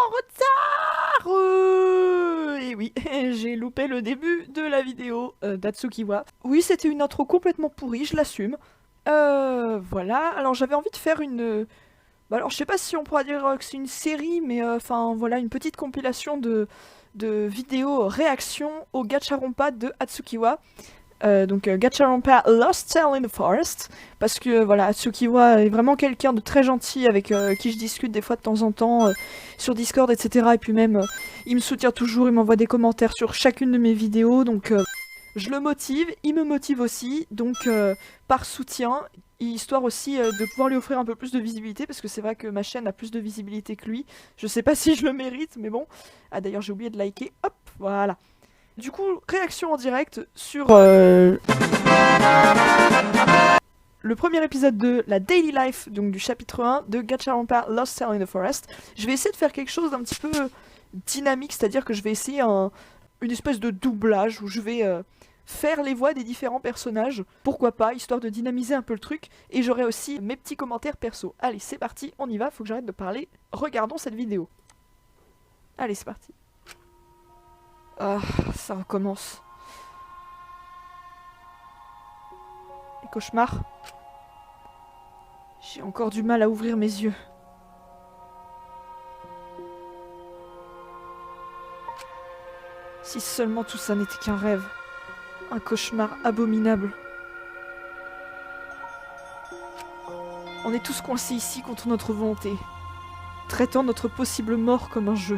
en retard. Et oui, j'ai loupé le début de la vidéo d'Atsukiwa. Oui, c'était une intro complètement pourrie, je l'assume. Voilà, alors j'avais envie de faire une... alors je sais pas si on pourra dire que c'est une série, mais enfin voilà, une petite compilation de vidéos réactions au Gacharompa de Atsukiwa. Donc Gacharompa Lost Tale in the Forest, parce que voilà, Atsukiwa est vraiment quelqu'un de très gentil avec qui je discute des fois de temps en temps sur Discord, etc. Et puis même, il me soutient toujours, il m'envoie des commentaires sur chacune de mes vidéos, donc je le motive, il me motive aussi, donc par soutien, histoire aussi de pouvoir lui offrir un peu plus de visibilité, parce que c'est vrai que ma chaîne a plus de visibilité que lui. Je sais pas si je le mérite, mais bon. Ah d'ailleurs j'ai oublié de liker, hop, voilà. Du coup, réaction en direct sur le premier épisode de la Daily Life, donc du chapitre 1 de Gacharompa Lost Tale in the Forest. Je vais essayer de faire quelque chose d'un petit peu dynamique, c'est-à-dire que je vais essayer une espèce de doublage où je vais faire les voix des différents personnages. Pourquoi pas, histoire de dynamiser un peu le truc. Et j'aurai aussi mes petits commentaires perso. Allez, c'est parti, on y va, faut que j'arrête de parler. Regardons cette vidéo. Allez, c'est parti. Ah, ça recommence. Les cauchemars. J'ai encore du mal à ouvrir mes yeux. Si seulement tout ça n'était qu'un rêve. Un cauchemar abominable. On est tous coincés ici contre notre volonté, traitant notre possible mort comme un jeu.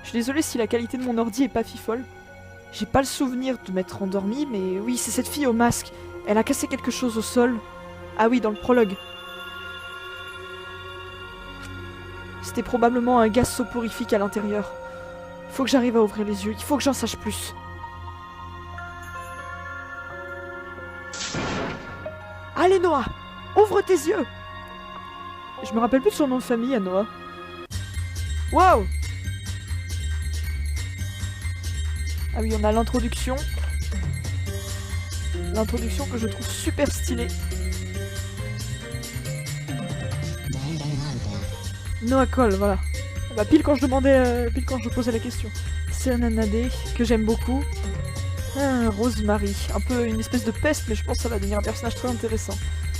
Je suis désolée si la qualité de mon ordi est pas fifole. J'ai pas le souvenir de m'être endormi, mais oui, c'est cette fille au masque. Elle a cassé quelque chose au sol. Ah oui, dans le prologue. C'était probablement un gaz soporifique à l'intérieur. Faut que j'arrive à ouvrir les yeux, il faut que j'en sache plus. Allez Noah, ouvre tes yeux. Je me rappelle plus de son nom de famille à Noah. Wow. Ah oui, on a l'introduction. L'introduction que je trouve super stylée. Noah Cole, voilà. Bah, pile quand je demandais, pile quand je posais la question. Cernanade, que j'aime beaucoup. Ah, Rosemary, un peu une espèce de peste, mais je pense que ça va devenir un personnage très intéressant.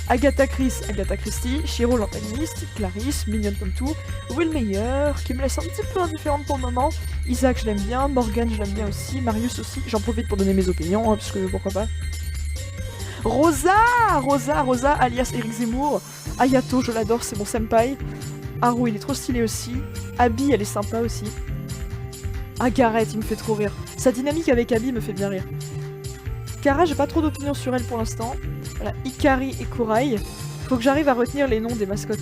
Agatha Christie, Shiro l'antagoniste, Clarisse, mignonne comme tout, Will Meyer, qui me laisse un petit peu indifférente pour le moment, Isaac je l'aime bien, Morgan je l'aime bien aussi, Marius aussi, j'en profite pour donner mes opinions, hein, parce que pourquoi pas. Rosa, alias Eric Zemmour, Ayato, je l'adore, c'est mon senpai, Haru il est trop stylé aussi, Abby elle est sympa aussi, ah Gareth il me fait trop rire, sa dynamique avec Abby me fait bien rire. Kara, j'ai pas trop d'opinion sur elle pour l'instant. Voilà, Ikari et Kurai. Faut que j'arrive à retenir les noms des mascottes.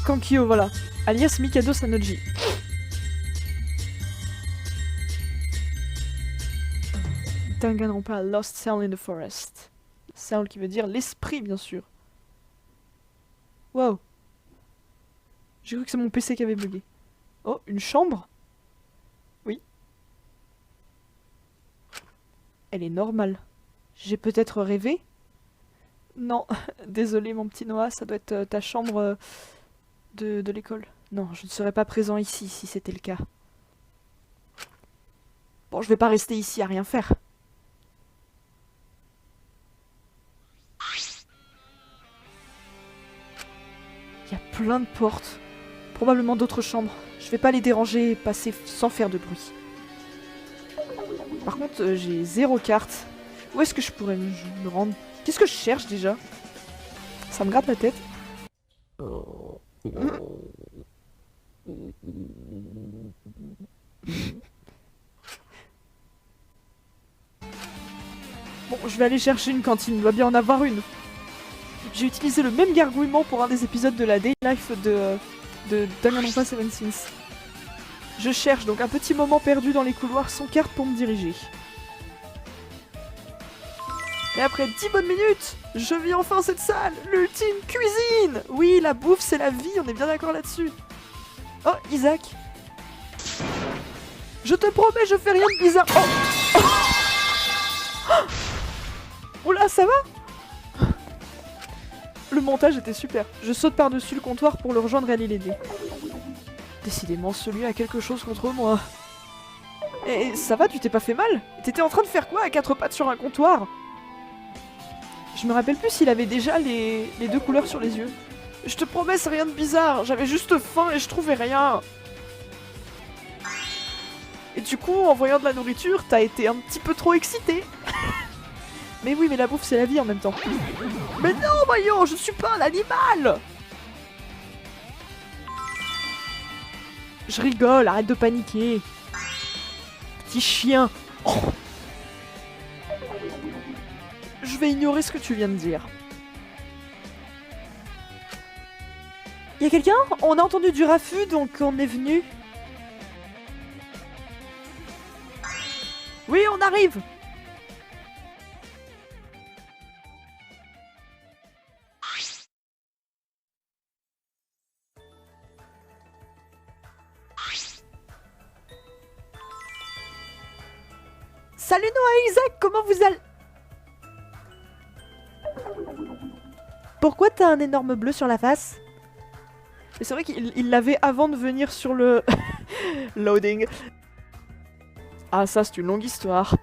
Kankyo, voilà. Alias Mikado Sanoji. Danganronpa Lost Soul in the Forest. Soul qui veut dire l'esprit, bien sûr. Wow. J'ai cru que c'est mon PC qui avait bugué. Oh, une chambre? Oui. Elle est normale. J'ai peut-être rêvé? Non, désolé mon petit Noah, ça doit être ta chambre de l'école. Non, je ne serais pas présent ici si c'était le cas. Bon, je vais pas rester ici à rien faire. Il y a plein de portes. Probablement d'autres chambres. Je vais pas les déranger et passer sans faire de bruit. Par contre, j'ai 0 carte. Où est-ce que je pourrais me rendre? Qu'est-ce que je cherche déjà? Ça me gratte la tête. Bon, je vais aller chercher une cantine. Il doit bien en avoir une. J'ai utilisé le même gargouillement pour un des épisodes de la Day Life de Danganronpa 7 Sins. Je cherche donc un petit moment perdu dans les couloirs sans carte pour me diriger. Et après 10 bonnes minutes, je vis enfin cette salle, l'ultime cuisine. Oui, la bouffe c'est la vie, on est bien d'accord là-dessus. Oh, Isaac. Je te promets, je fais rien de bizarre. Oh, oh. Oula. Ah, ça va? Le montage était super. Je saute par-dessus le comptoir pour le rejoindre et aller l'aider. Décidément, celui a quelque chose contre moi. Et ça va, tu t'es pas fait mal? T'étais en train de faire quoi à quatre pattes sur un comptoir? Je me rappelle plus s'il avait déjà les deux couleurs sur les yeux. Je te promets, c'est rien de bizarre. J'avais juste faim et je trouvais rien. Et du coup, en voyant de la nourriture, t'as été un petit peu trop excité. Mais oui, mais la bouffe, c'est la vie en même temps. Mais non, voyons, je suis pas un animal! Je rigole, arrête de paniquer. Petit chien. Oh. Je vais ignorer ce que tu viens de dire. Y'a quelqu'un? On a entendu du raffut, donc on est venu. Oui, on arrive! Salut Noah et Isaac, comment vous allez? Pourquoi t'as un énorme bleu sur la face? Mais c'est vrai qu'il l'avait avant de venir sur le... loading. Ah ça c'est une longue histoire.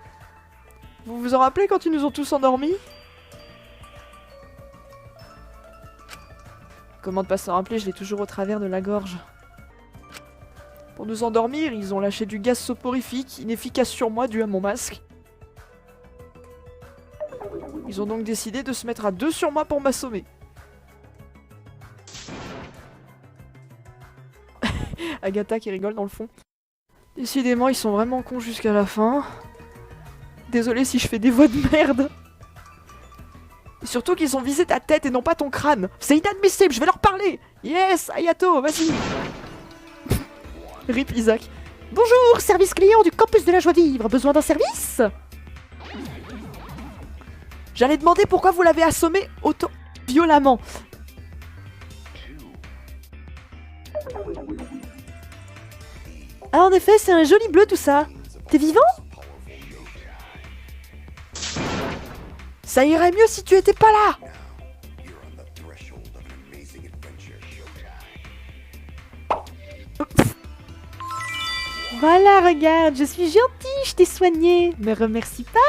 Vous vous en rappelez quand ils nous ont tous endormis? Comment ne pas s'en rappeler, je l'ai toujours au travers de la gorge. Pour nous endormir, ils ont lâché du gaz soporifique, inefficace sur moi dû à mon masque. Ils ont donc décidé de se mettre à deux sur moi pour m'assommer. Agatha qui rigole dans le fond. Décidément, ils sont vraiment cons jusqu'à la fin. Désolé si je fais des voix de merde. Et surtout qu'ils ont visé ta tête et non pas ton crâne. C'est inadmissible, je vais leur parler. Yes, Ayato, vas-y. Rip Isaac. Bonjour, service client du campus de la joie de vivre. Besoin d'un service? J'allais demander pourquoi vous l'avez assommé autant violemment. Ah en effet, c'est un joli bleu tout ça. T'es vivant? Ça irait mieux si tu étais pas là. Voilà, regarde, je suis gentille, je t'ai soigné. Me remercie pas.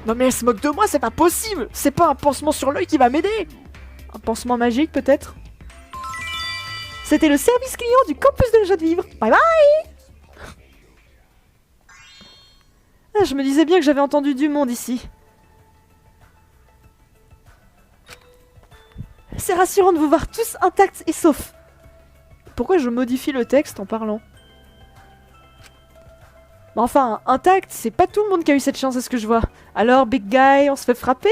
Non mais elle se moque de moi, c'est pas possible. C'est pas un pansement sur l'œil qui va m'aider. Un pansement magique peut-être. C'était le service client du campus de la joie de vivre. Bye bye. Ah, je me disais bien que j'avais entendu du monde ici. C'est rassurant de vous voir tous intacts et saufs. Pourquoi je modifie le texte en parlant? Mais enfin, intact, c'est pas tout le monde qui a eu cette chance à ce que je vois. Alors, big guy, on se fait frapper?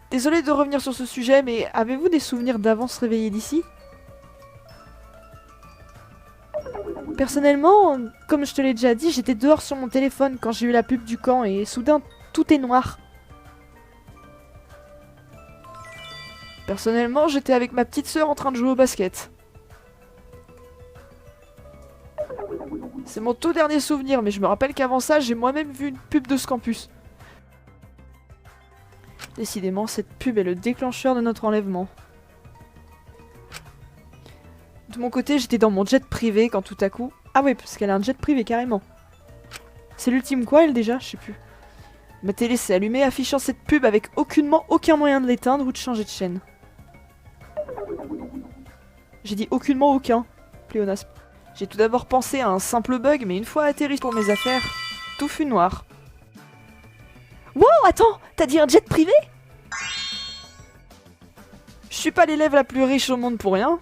Désolé de revenir sur ce sujet, mais avez-vous des souvenirs d'avant se réveiller d'ici? Personnellement, comme je te l'ai déjà dit, j'étais dehors sur mon téléphone quand j'ai eu la pub du camp et soudain, tout est noir. Personnellement, j'étais avec ma petite sœur en train de jouer au basket. C'est mon tout dernier souvenir, mais je me rappelle qu'avant ça, j'ai moi-même vu une pub de ce campus. Décidément, cette pub est le déclencheur de notre enlèvement. De mon côté, j'étais dans mon jet privé quand tout à coup... Ah ouais, parce qu'elle a un jet privé carrément. C'est l'ultime quoi, elle déjà? Je sais plus. Ma télé s'est allumée, affichant cette pub avec aucunement aucun moyen de l'éteindre ou de changer de chaîne. J'ai dit aucunement aucun, pléonasme. J'ai tout d'abord pensé à un simple bug, mais une fois atterri pour mes affaires, tout fut noir. Wow, attends, t'as dit un jet privé? Je suis pas l'élève la plus riche au monde pour rien.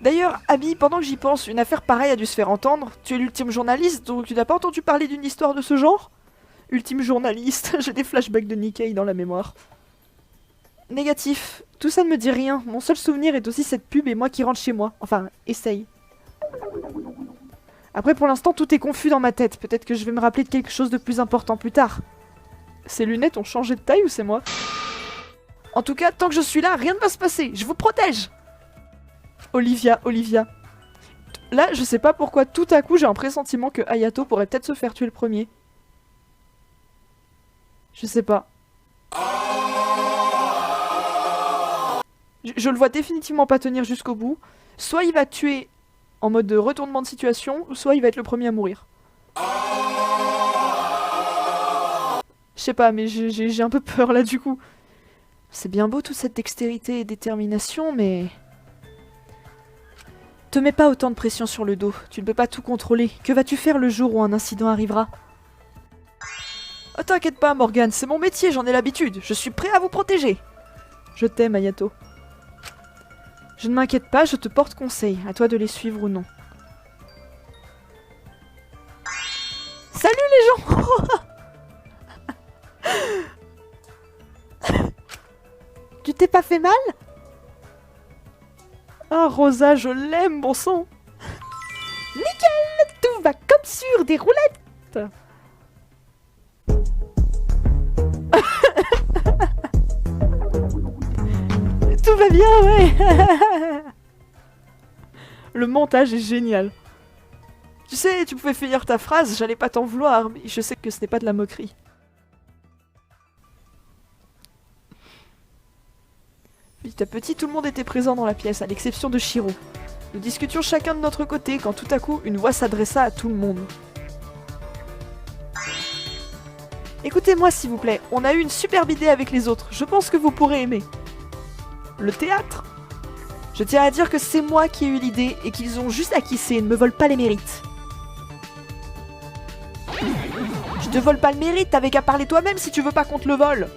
D'ailleurs, Abby, pendant que j'y pense, une affaire pareille a dû se faire entendre. Tu es l'ultime journaliste, donc tu n'as pas entendu parler d'une histoire de ce genre? Ultime journaliste, j'ai des flashbacks de Nikkei dans la mémoire. Négatif, tout ça ne me dit rien. Mon seul souvenir est aussi cette pub et moi qui rentre chez moi. Enfin, essaye. Après, pour l'instant, tout est confus dans ma tête. Peut-être que je vais me rappeler de quelque chose de plus important plus tard. Ces lunettes ont changé de taille ou c'est moi? En tout cas, tant que je suis là, rien ne va se passer. Je vous protège! Olivia. Là, je sais pas pourquoi, tout à coup, j'ai un pressentiment que Hayato pourrait peut-être se faire tuer le premier. Je sais pas. Je le vois définitivement pas tenir jusqu'au bout. Soit il va tuer en mode de retournement de situation, soit il va être le premier à mourir. Je sais pas, mais j'ai un peu peur là du coup. C'est bien beau toute cette dextérité et détermination, mais... Te mets pas autant de pression sur le dos, tu ne peux pas tout contrôler. Que vas-tu faire le jour où un incident arrivera? Oh, t'inquiète pas Morgane, c'est mon métier, j'en ai l'habitude. Je suis prêt à vous protéger. Je t'aime Hayato. Je ne m'inquiète pas, je te porte conseil. À toi de les suivre ou non. Salut les gens. Tu t'es pas fait mal? Ah Rosa, je l'aime, bon sang. Nickel, tout va comme sur des roulettes. Tout va bien, ouais. Le montage est génial. Tu sais, tu pouvais finir ta phrase, j'allais pas t'en vouloir, mais je sais que ce n'est pas de la moquerie. Petit à petit, tout le monde était présent dans la pièce, à l'exception de Shiro. Nous discutions chacun de notre côté quand tout à coup, une voix s'adressa à tout le monde. Écoutez-moi s'il vous plaît, on a eu une superbe idée avec les autres, je pense que vous pourrez aimer. Le théâtre. Je tiens à dire que c'est moi qui ai eu l'idée et qu'ils ont juste acquis et ne me volent pas les mérites. Je te vole pas le mérite, t'avais qu'à parler toi-même si tu veux pas qu'on te le vole.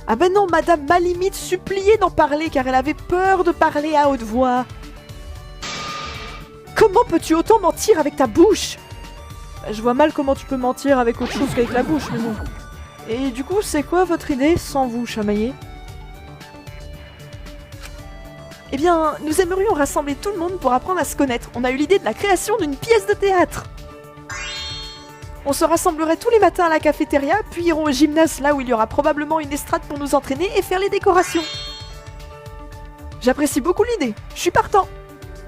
Ah ben non, madame m'a limite supplié d'en parler car elle avait peur de parler à haute voix. Comment peux-tu autant mentir avec ta bouche? Je vois mal comment tu peux mentir avec autre chose qu'avec la bouche, mais bon. Et du coup, c'est quoi votre idée sans vous chamailler? Eh bien, nous aimerions rassembler tout le monde pour apprendre à se connaître. On a eu l'idée de la création d'une pièce de théâtre. On se rassemblerait tous les matins à la cafétéria, puis irons au gymnase là où il y aura probablement une estrade pour nous entraîner et faire les décorations. J'apprécie beaucoup l'idée, je suis partant.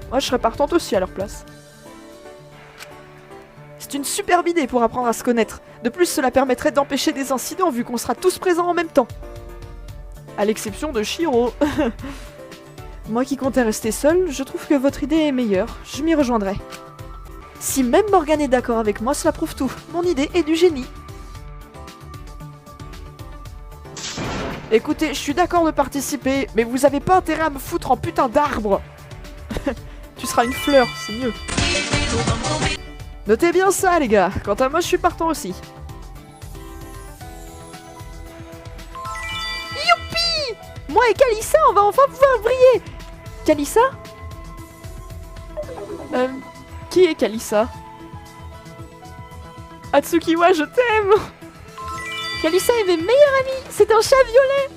Moi je serais partante aussi à leur place. C'est une superbe idée pour apprendre à se connaître. De plus, cela permettrait d'empêcher des incidents vu qu'on sera tous présents en même temps. À l'exception de Shiro. Moi qui comptais rester seule, je trouve que votre idée est meilleure. Je m'y rejoindrai. Si même Morgane est d'accord avec moi, cela prouve tout. Mon idée est du génie. Écoutez, je suis d'accord de participer, mais vous avez pas intérêt à me foutre en putain d'arbre. Tu seras une fleur, c'est mieux. Notez bien ça, les gars. Quant à moi, je suis partant aussi. Youpi! Moi et Kalissa, on va enfin pouvoir briller. Kalissa? Qui est Kalissa? Atsukiwa, je t'aime! Kalissa est mes meilleurs amis! C'est un chat violet!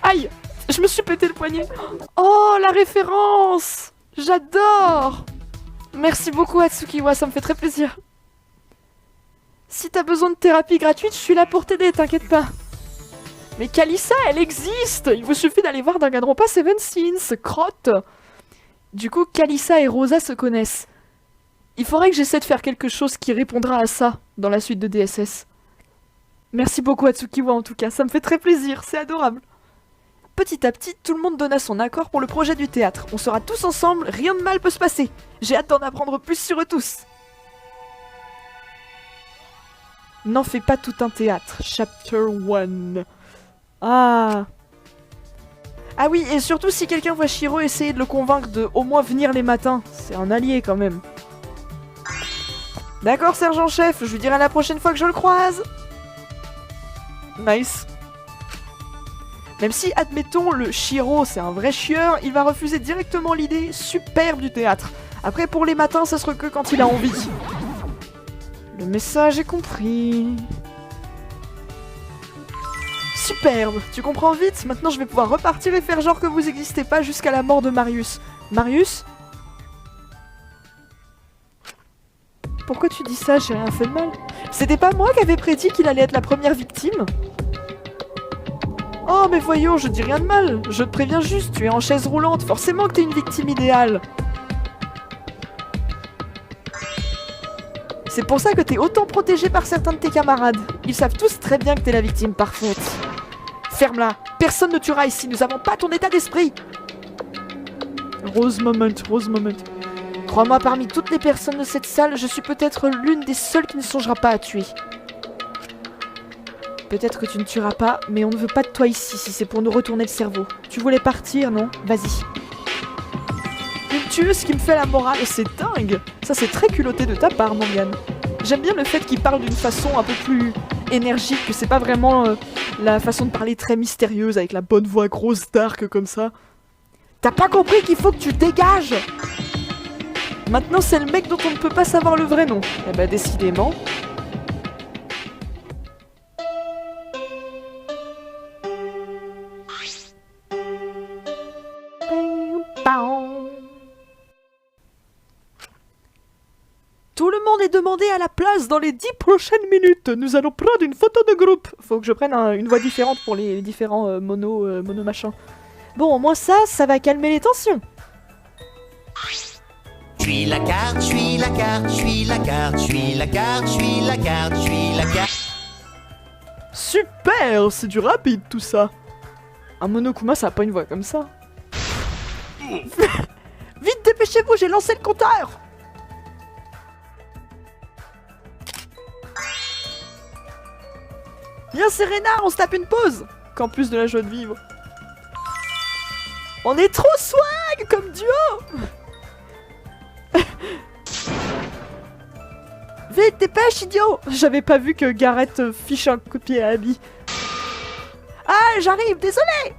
Aïe! Je me suis pété le poignet! Oh, la référence! J'adore! Merci beaucoup Atsukiwa, ça me fait très plaisir. Si t'as besoin de thérapie gratuite, je suis là pour t'aider, t'inquiète pas. Mais Kalissa, elle existe! Il vous suffit d'aller voir Danganronpa Seven Sins, crotte! Du coup, Kalissa et Rosa se connaissent. Il faudrait que j'essaie de faire quelque chose qui répondra à ça dans la suite de DSS. Merci beaucoup Atsukiwa en tout cas, ça me fait très plaisir, c'est adorable. Petit à petit, tout le monde donna son accord pour le projet du théâtre. On sera tous ensemble, rien de mal peut se passer. J'ai hâte d'en apprendre plus sur eux tous. N'en fais pas tout un théâtre. Chapter 1. Ah. Ah oui, et surtout si quelqu'un voit Shiro essayer de le convaincre de au moins venir les matins. C'est un allié quand même. D'accord, sergent-chef, je lui dirai la prochaine fois que je le croise. Nice. Même si, admettons, le Shiro, c'est un vrai chieur, il va refuser directement l'idée superbe du théâtre. Après, pour les matins, ça sera que quand il a envie. Le message est compris. Superbe, tu comprends vite. Maintenant, je vais pouvoir repartir et faire genre que vous n'existez pas jusqu'à la mort de Marius. Marius? Pourquoi tu dis ça? J'ai rien fait de mal. C'était pas moi qui avais prédit qu'il allait être la première victime? Oh mais voyons, je dis rien de mal. Je te préviens juste, tu es en chaise roulante. Forcément que t'es une victime idéale. C'est pour ça que t'es autant protégé par certains de tes camarades. Ils savent tous très bien que t'es la victime parfaite. Ferme-la. Personne ne tuera ici. Nous avons pas ton état d'esprit. Rose moment, rose moment. Crois-moi, parmi toutes les personnes de cette salle, je suis peut-être l'une des seules qui ne songera pas à tuer. Peut-être que tu ne tueras pas, mais on ne veut pas de toi ici si c'est pour nous retourner le cerveau. Tu voulais partir, non? Vas-y. Une tueuse qui me fait la morale, c'est dingue! Ça, c'est très culotté de ta part, Morgane. J'aime bien le fait qu'il parle d'une façon un peu plus énergique, que c'est pas vraiment la façon de parler très mystérieuse, avec la bonne voix grosse dark comme ça. T'as pas compris qu'il faut que tu dégages? Maintenant, c'est le mec dont on ne peut pas savoir le vrai nom. Eh ben, décidément. Tout le monde est demandé à la place dans les 10 prochaines minutes. Nous allons prendre une photo de groupe. Faut que je prenne une voix différente pour les différents mono machin. Bon, au moins ça va calmer les tensions. Je suis la carte, je suis la carte, je suis la carte, je suis la carte, je suis la carte, je suis la carte. Super, c'est du rapide tout ça. Un Monokuma, ça a pas une voix comme ça. Vite, dépêchez-vous, j'ai lancé le compteur. Viens Serena, on se tape une pause. Qu'en plus de la joie de vivre. On est trop swag comme duo. Vite, dépêche, idiot. J'avais pas vu que Gareth fiche un coup de pied à Abby. Ah, j'arrive, désolé.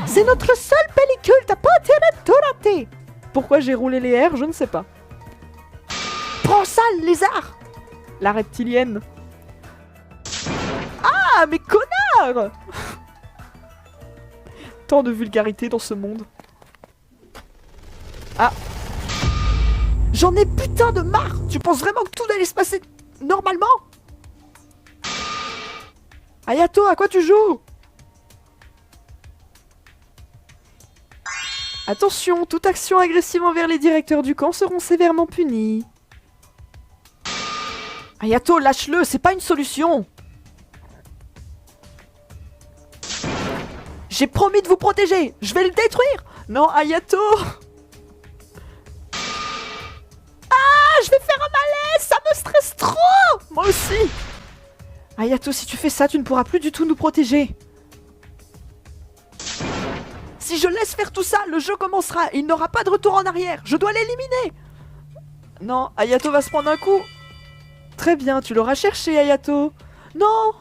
C'est notre seule pellicule, t'as pas intérêt de tout rater. Pourquoi j'ai roulé les airs, je ne sais pas. Prends ça, le lézard. La reptilienne. Ah, mais connard. Tant de vulgarité dans ce monde. Ah. J'en ai putain de marre. Tu penses vraiment que tout allait se passer normalement? Ayato, à quoi tu joues? Attention, toute action agressive envers les directeurs du camp seront sévèrement punies. Ayato, lâche-le, c'est pas une solution. J'ai promis de vous protéger. Je vais le détruire. Non, Ayato. Ah, je vais faire un malaise. Ça me stresse trop. Moi aussi. Ayato, si tu fais ça, tu ne pourras plus du tout nous protéger. Si je laisse faire tout ça, le jeu commencera. Il n'aura pas de retour en arrière. Je dois l'éliminer. Non, Ayato va se prendre un coup. Très bien, tu l'auras cherché, Ayato. Non.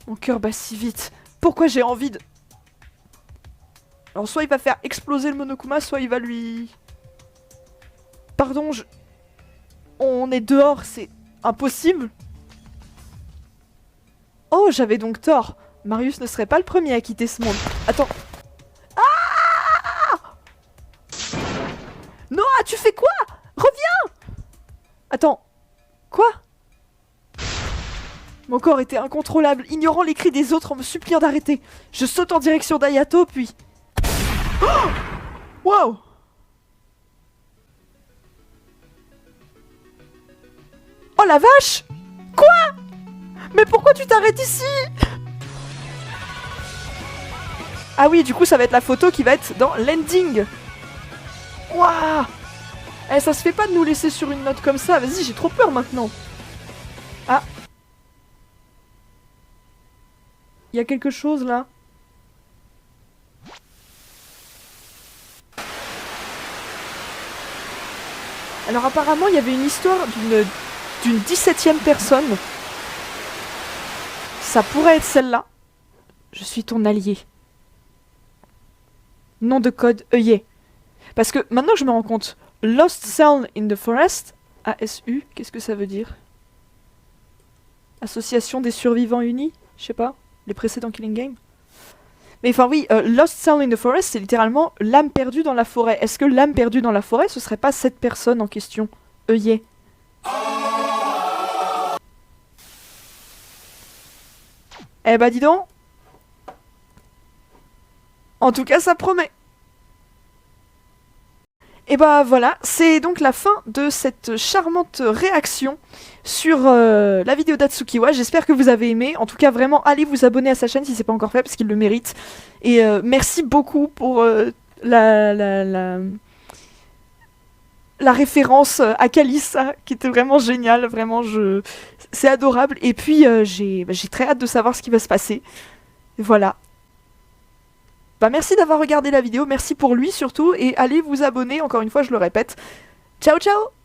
Mon cœur bat si vite. Pourquoi j'ai envie de... Alors soit il va faire exploser le Monokuma, soit il va lui... Pardon, on est dehors, c'est impossible. Oh, j'avais donc tort. Marius ne serait pas le premier à quitter ce monde. Attends. Ah! Noah, tu fais quoi? Reviens! Attends. Quoi? Mon corps était incontrôlable, ignorant les cris des autres en me suppliant d'arrêter. Je saute en direction d'Ayato, puis... Oh! Wow! Oh la vache! Quoi? Mais pourquoi tu t'arrêtes ici? Ah oui, du coup, ça va être la photo qui va être dans l'ending. Waouh! Eh, ça se fait pas de nous laisser sur une note comme ça. Vas-y, j'ai trop peur maintenant. Ah. Il y a quelque chose là. Alors apparemment, il y avait une histoire d'une 17e personne. Ça pourrait être celle-là. Je suis ton allié. Nom de code œillet. Parce que maintenant je me rends compte, Lost Cell in the Forest, ASU, qu'est-ce que ça veut dire? Association des survivants unis? Je sais pas, les précédents Killing Game. Mais enfin oui, Lost Cell in the Forest, c'est littéralement l'âme perdue dans la forêt. Est-ce que l'âme perdue dans la forêt, ce serait pas cette personne en question? œillet. Eh bah dis donc. En tout cas, ça promet. Et bah voilà, c'est donc la fin de cette charmante réaction sur la vidéo d'Atsukiwa. J'espère que vous avez aimé. En tout cas, vraiment, allez vous abonner à sa chaîne si c'est pas encore fait, parce qu'il le mérite. Et merci beaucoup pour la référence à Kalissa, qui était vraiment géniale. Vraiment, c'est adorable. Et puis, j'ai très hâte de savoir ce qui va se passer. Voilà. Bah merci d'avoir regardé la vidéo, merci pour lui surtout, et allez vous abonner, encore une fois je le répète. Ciao ciao!